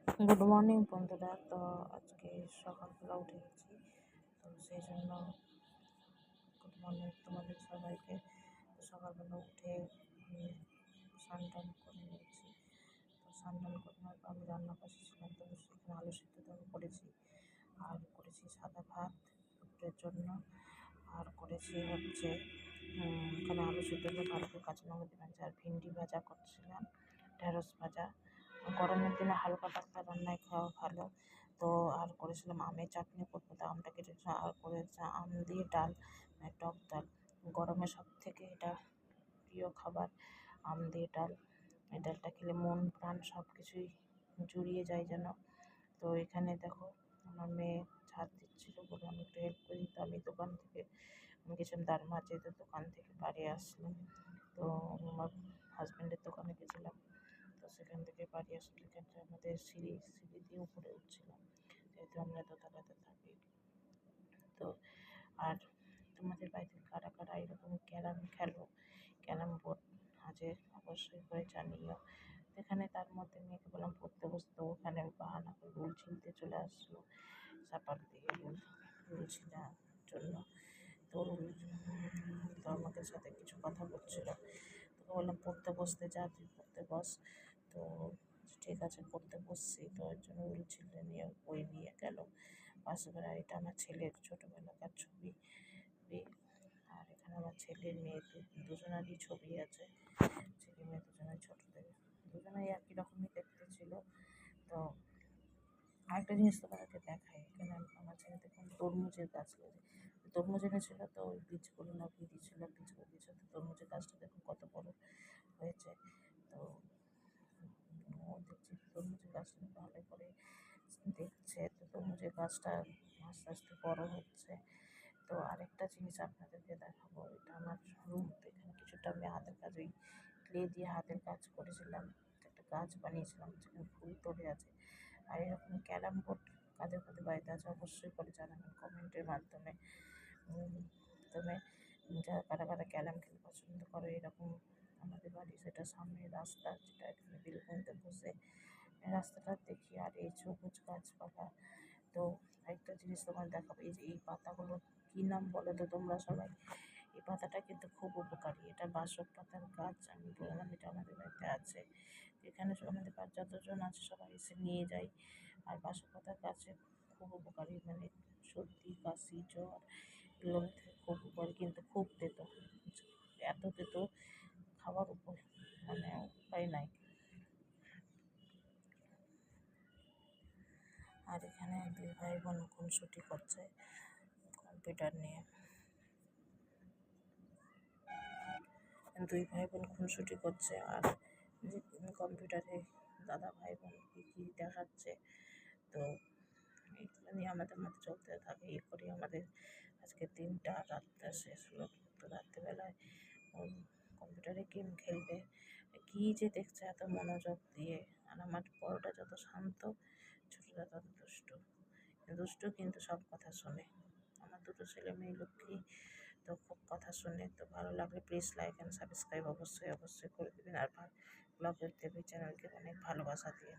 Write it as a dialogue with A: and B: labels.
A: Good morning বন্ধুরা। তো আজকে সকালবেলা উঠে গেছি, তো সেই জন্য গুড মর্নিং তোমাদের সবাইকে। সকালবেলা উঠে স্নান টান করে নিয়েছি। তো স্নান টান করে নেওয়ার পর আমি রান্না বসেছিলাম, তো সেখানে আলু সিদ্ধ করেছি, আর করেছি সাদা ভাত দুপুরের জন্য, আর করেছি হচ্ছে এখানে আলু সিদ্ধ দিয়ে ভালো করে কাঁচা লঙ্কা দিলাম, আর ভিন্ডি ভাজা করছিলাম, ঢেঁড়স ভাজা। গরমের দিনে হালকা পাতলা রান্নায় খাওয়া ভালো। তো আর করেছিলাম আমের চাটনি করবো, তো আমটা কেটেছি, আর করেছে আম দিয়ে ডাল, টক ডাল। গরমে সব থেকে এটা প্রিয় খাবার, আম দিয়ে ডাল। এই ডালটা খেলে মন প্রাণ সব কিছুই জুড়িয়ে যায় যেন। তো এখানে দেখো আমার মেয়ে ঝাড় দিচ্ছিলো বলে আমি একটু হেল্প করি। তো আমি দোকান থেকে গেছিলাম তার মাঝে, তো দোকান থেকে বাড়ি আসলাম। তো আমার হাজব্যান্ডের দোকানে গেছিলাম, তো সেখান থেকে বাড়ি আসলে এখানটা আমাদের সিঁড়ি দিয়ে উপরে উঠছিলাম, যেহেতু আমরা দোতলাতে থাকি। তো আর তোমাদের বাড়িতে কারা কারা এরকম ক্যারাম খেলো, ক্যারাম বোর্ড আছে অবশ্যই করে জানিও। এখানে তার মধ্যে মেয়েকে বললাম পড়তে বসতো, ওখানে বাহানা করে রুল ছিনতে চলে আসলো, সাপার দিয়ে রুল ছিনার জন্য। তো তো আমাদের সাথে কিছু কথা বলছিল, তোকে বললাম পড়তে বসতে, যা তুই পড়তে বস। তো ঠিক আছে পড়তে বসছি। তো এর জন্য রুল ছিঁড়ে নিয়ে বই নিয়ে গেল পাশে বেড়া। এটা আমার ছেলের ছোটোবেলাকার ছবি, আর এখানে আমার ছেলের মেয়ে দুজনারই ছবি আছে। ছেলে মেয়ে দুজনের ছোটো থেকে দুজনেই একই রকমই দেখতে ছিল। তো আরেকটা জিনিস তোমাদেরকে দেখাই, এখানে আমার ছেলে দেখুন তরমুজের গাছ তরমুজ এনেছিল, তো ওই বীজগুলো লাগিয়ে দিয়েছিল, বীজগুলো দিয়েছিল। তো তরমুজের গাছটা দেখুন কত বড় হয়েছে। তো ও দেখছি তরমুজের গাছটা ভালো করে দেখছে, তো তরমুজের গাছটা আস্তে আস্তে বড় হচ্ছে। তো আরেকটা জিনিস আপনাদেরকে দেখাবো, এটা আমার রুম। তো এখানে কিছুটা আমি হাতের কাজ, ওই ক্লে দিয়ে হাতের কাজ করেছিলাম, একটা গাছ বানিয়েছিলাম যেখানে ফুল তোড়ে আছে। আর এরকম ক্যারাম বোর্ড কাদের কাদের বাড়িতে আছে অবশ্যই করে জানাবেন কমেন্টের মাধ্যমে। তবে যারা কারা কারা ক্যারাম খেলতে পছন্দ করে এরকম, আমাদের বাড়ি সেটা সামনে রাস্তা, যেটা এখানে বেলকুনিতে বসে রাস্তাটা দেখি, আর এই সবুজ গাছপালা। তো একটা জিনিস তোমার দেখাবো, এই যে এই পাতাগুলো কী নাম বলো তো তোমরা সবাই? এই পাতাটা কিন্তু খুব উপকারী, এটা বাসক পাতার গাছ। আমি বললাম এটা আমাদের বাড়িতে আছে, এখানে আমাদের বাড়ি যতজন আছে সবাই এসে নিয়ে যায়। আর বাসক পাতার গাছে খুব উপকারী, মানে সর্দি কাশি জ্বর এগুলো খুব উপকারী, কিন্তু খুব তেতো, এত তেতো খাওয়ার উপর মানে উপায় নাই। আর এখানে দুই ভাই বোন খুনসুটি করছে কম্পিউটার নিয়ে, দুই ভাই বোন খুনসুটি করছে, আর যে কম্পিউটারে দাদা ভাই বোন কী দেখাচ্ছে। তো এইগুলো নিয়ে আমাদের মধ্যে চলতে থাকে। এ করি আমাদের আজকের দিনটা, রাতটা শেষ হলো। তো রাত্রিবেলায় কম্পিউটারে গেম খেলবে, কী যে দেখছে এত মনোযোগ দিয়ে। আর আমার বড়টা যত শান্ত, ছোটটা তত দুষ্টু কিন্তু সব কথা শোনে। আমার দুটো ছেলে মেয়ে লক্ষ্মী, তো খুব কথা শোনে। তো ভালো লাগলে প্লিজ লাইক অ্যান্ড সাবস্ক্রাইব অবশ্যই করে দেবেন, আর ব্লগের দেবী চ্যানেলকে অনেক ভালোবাসা দিয়ে।